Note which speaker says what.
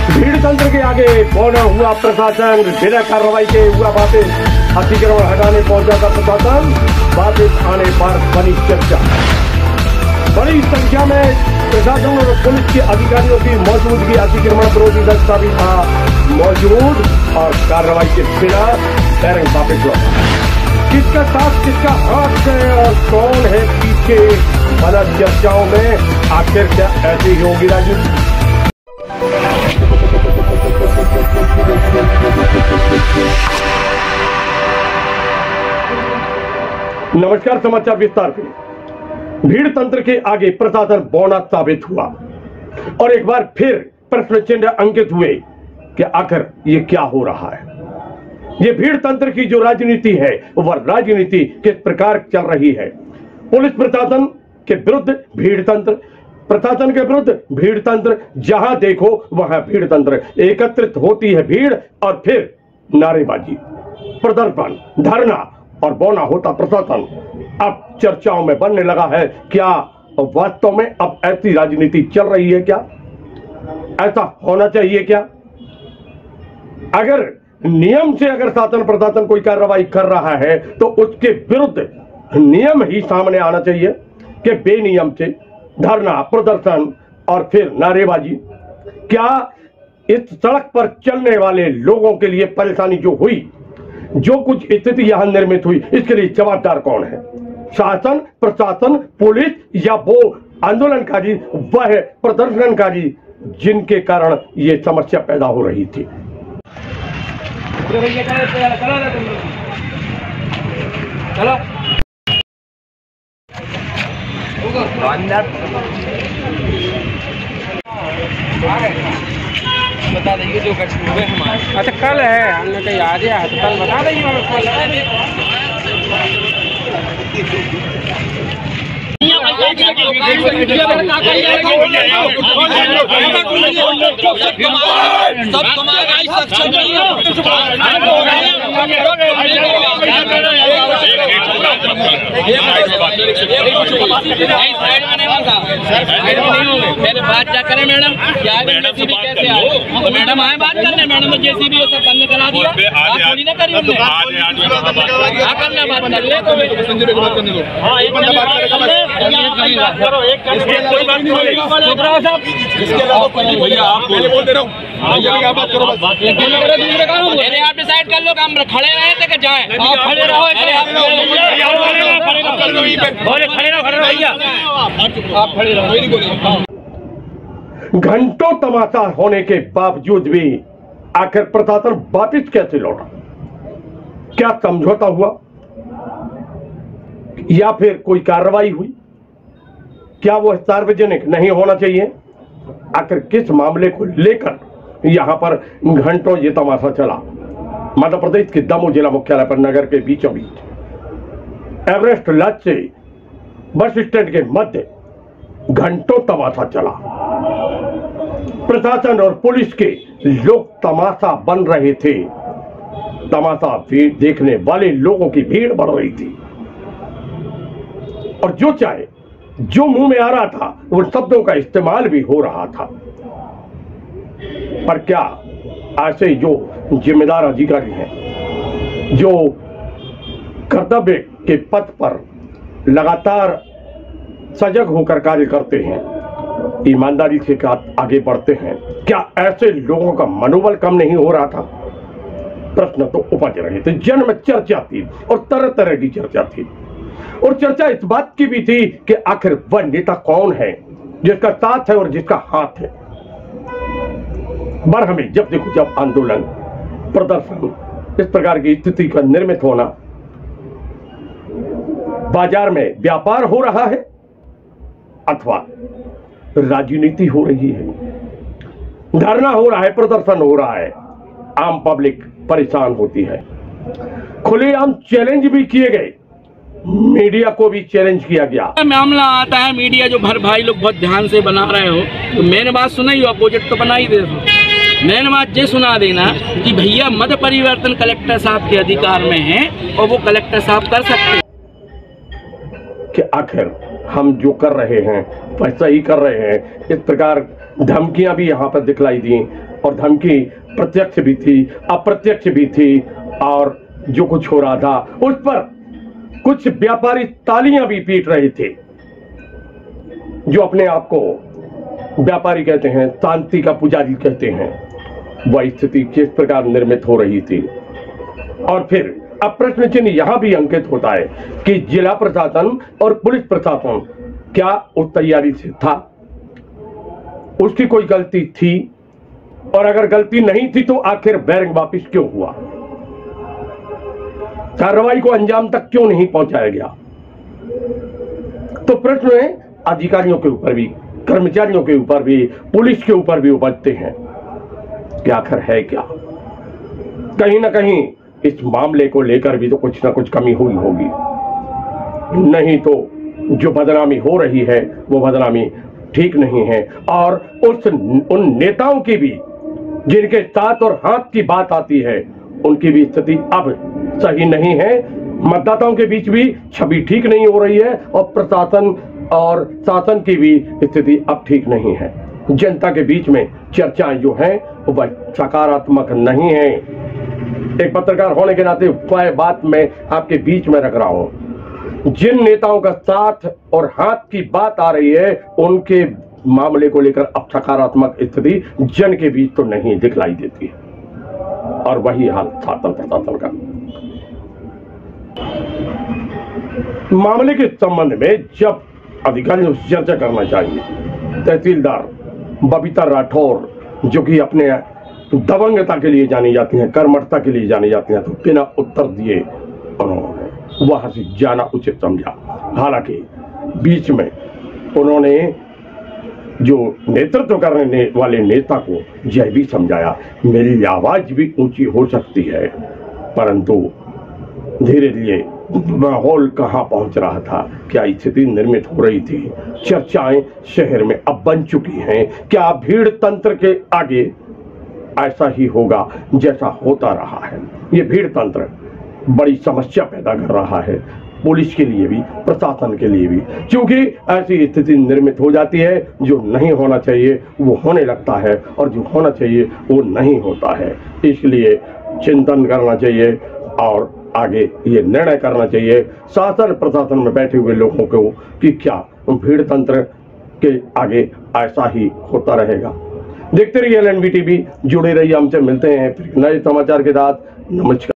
Speaker 1: भीड़ तंत्र के आगे बौना हुआ प्रशासन, बिना कार्रवाई के हुआ वापिस, अतिक्रमण हटाने पहुंचा था प्रशासन, वापिस आने पर बनी चर्चा। बड़ी संख्या में प्रशासन और पुलिस के अधिकारियों की मौजूदगी, अतिक्रमण विरोधी दस्ता भी था मौजूद और कार्रवाई के बिना बैरंग वापिस लौटा। किसका साथ किसका हाथ है और कौन है पीछे, बना चर्चाओं में। आखिर क्या ऐसी ही होगी राजनीति? नमस्कार, समाचार विस्तार पे। भीड़ तंत्र के आगे प्रशासन बौना साबित हुआ और एक बार फिर प्रश्न चिन्ह अंकित हुए कि आखिर ये क्या हो रहा है। ये भीड़ तंत्र की जो राजनीति है वह राजनीति किस प्रकार चल रही है। पुलिस प्रशासन के विरुद्ध भीड़ तंत्र, प्रशासन के विरुद्ध भीड़ तंत्र, जहां देखो वहां भीड़ तंत्र, एकत्रित होती है भीड़ और फिर नारेबाजी, प्रदर्शन, धरना और बौना होता प्रशासन। अब चर्चाओं में बनने लगा है क्या वास्तव में अब ऐसी राजनीति चल रही है क्या, ऐसा होना चाहिए क्या? अगर नियम से अगर शासन प्रशासन कोई कार्रवाई कर रहा है तो उसके विरुद्ध नियम ही सामने आना चाहिए कि बेनियम से धरना, प्रदर्शन और फिर नारेबाजी। क्या इस सड़क पर चलने वाले लोगों के लिए परेशानी जो हुई, जो कुछ स्थिति यहां निर्मित हुई, इसके लिए जवाबदार कौन है? शासन, प्रशासन, पुलिस या वो आंदोलनकारी, वह प्रदर्शनकारी जिनके कारण ये समस्या पैदा हो रही थी? चलो
Speaker 2: बता देंगे जो हुए हमारे। अच्छा कल है, हमने कहीं आज है तो कल बता देंगे
Speaker 3: मेरे बात क्या करें मैडम, क्या जेसीबी कैसे आए? तो मैडम आए बात करने, मैडम ने जेसीबी वो सब बंद करा दिया, बात थोड़ी ना करी हमने। क्या करना, बात कर ले तो संजय बात करने दो। हाँ एक बात करो, एक भैया आप बोल दे रहा हूँ, बात करो, आप डिसाइड कर लो, हम खड़े रहे थे कि जाए? आप खड़े रहो, आप खड़े रहो।
Speaker 1: घंटों तमाशा होने के बावजूद भी आखिर प्रशासन वापिस कैसे लौटा? क्या समझौता हुआ या फिर कोई कार्रवाई हुई? क्या वो सार्वजनिक नहीं होना चाहिए? आखिर किस मामले को लेकर यहां पर घंटों ये तमाशा चला? मध्य प्रदेश के दमोह जिला मुख्यालय पर नगर के बीचों बीच एवरेस्ट लॉज से बस स्टैंड के मध्य घंटों तमाशा चला। प्रशासन और पुलिस के लोग तमाशा बन रहे थे, तमाशा देखने वाले लोगों की भीड़ बढ़ रही थी और जो चाहे जो मुंह में आ रहा था उन शब्दों का इस्तेमाल भी हो रहा था। पर क्या ऐसे जो जिम्मेदार अधिकारी हैं, जो कर्तव्य के पथ पर लगातार सजग होकर कार्य करते हैं, ईमानदारी के साथ आगे बढ़ते हैं, क्या ऐसे लोगों का मनोबल कम नहीं हो रहा था? प्रश्न तो उपज रहे थे, जन में चर्चा थी और तरह तरह की चर्चा थी। और चर्चा इस बात की भी थी कि आखिर वह नेता कौन है जिसका साथ है और जिसका हाथ है। हमें जब देखो जब आंदोलन, प्रदर्शन, इस प्रकार की स्थिति का निर्मित होना, बाजार में व्यापार हो रहा है अथवा राजनीति हो रही है, धरना हो रहा है, प्रदर्शन हो रहा है, आम पब्लिक परेशान होती है। खुलेआम चैलेंज भी किए गए, मीडिया को भी चैलेंज किया गया।
Speaker 3: मामला आता है मीडिया जो भाई लोग बहुत ध्यान से बना रहे हो तो मैंने बात सुना ही, अपोजिट तो बना ही दे दो। मैंने बात ये सुना देना कि भैया मत परिवर्तन कलेक्टर साहब के अधिकार में है और वो कलेक्टर साहब कर सकते हैं
Speaker 1: कि आखिर हम जो कर रहे हैं वैसा ही कर रहे हैं। इस प्रकार धमकियां भी यहाँ पर दिखलाई दी और धमकी प्रत्यक्ष भी थी, अप्रत्यक्ष भी थी, और जो कुछ हो रहा था उस पर कुछ व्यापारी तालियां भी पीट रहे थे। जो अपने आप को व्यापारी कहते हैं, शांति का पुजारी कहते हैं, वह स्थिति किस प्रकार निर्मित हो रही थी। और फिर अब प्रश्न चिन्ह यहां भी अंकित होता है कि जिला प्रशासन और पुलिस प्रशासन क्या उस तैयारी से था, उसकी कोई गलती थी, और अगर गलती नहीं थी तो आखिर बैरंग वापिस क्यों हुआ, कार्रवाई को अंजाम तक क्यों नहीं पहुंचाया गया। तो प्रश्न है अधिकारियों के ऊपर भी, कर्मचारियों के ऊपर भी, पुलिस के ऊपर भी उपजते हैं कि आखिर है क्या। कहीं ना कहीं इस मामले को लेकर भी तो कुछ ना कुछ कमी हुई होगी, नहीं तो जो बदनामी हो रही है वो बदनामी ठीक नहीं है। और उन नेताओं की भी जिनके साथ और हाथ की बात आती है, उनकी भी स्थिति अब सही नहीं है। मतदाताओं के बीच भी छवि ठीक नहीं हो रही है, और प्रशासन और शासन की भी स्थिति अब ठीक नहीं है। जनता के बीच में चर्चाएं जो हैं वो सकारात्मक नहीं है। एक पत्रकार होने के नाते वह बात मैं आपके बीच में रख रहा हूं। जिन नेताओं का साथ और हाथ की बात आ रही है, उनके मामले को लेकर अब सकारात्मक स्थिति जन के बीच तो नहीं दिखलाई देती है, और वही हाल शासन प्रशासन का। मामले के संबंध में जब अधिकारियों से चर्चा करना चाहिए, तहसीलदार बबीता राठौर जो कि अपने दबंगता के लिए जानी जाती हैं, कर्मठता के लिए जानी जाती हैं, तो बिना उत्तर दिए उन्होंने वहां से जाना उचित समझा। हालांकि बीच में उन्होंने जो नेतृत्व करने वाले नेता को यह भी समझाया, मेरी आवाज भी ऊंची हो सकती है, परंतु धीरे धीरे माहौल कहां पहुंच रहा था, क्या स्थिति निर्मित हो रही थी। चर्चाएं शहर में अब बन चुकी हैं, क्या भीड़ तंत्र के आगे ऐसा ही होगा जैसा होता रहा है। ये भीड़ तंत्र बड़ी समस्या पैदा कर रहा है, पुलिस के लिए भी, प्रशासन के लिए भी, क्योंकि ऐसी स्थिति निर्मित हो जाती है, जो नहीं होना चाहिए वो होने लगता है, और जो होना चाहिए वो नहीं होता है। इसलिए चिंतन करना चाहिए और आगे ये निर्णय करना चाहिए शासन प्रशासन में बैठे हुए लोगों को कि क्या भीड़ तंत्र के आगे ऐसा ही होता रहेगा। देखते रहिए LNB TV, जुड़े रहिए हमसे, मिलते हैं फिर नए समाचार के साथ। नमस्कार।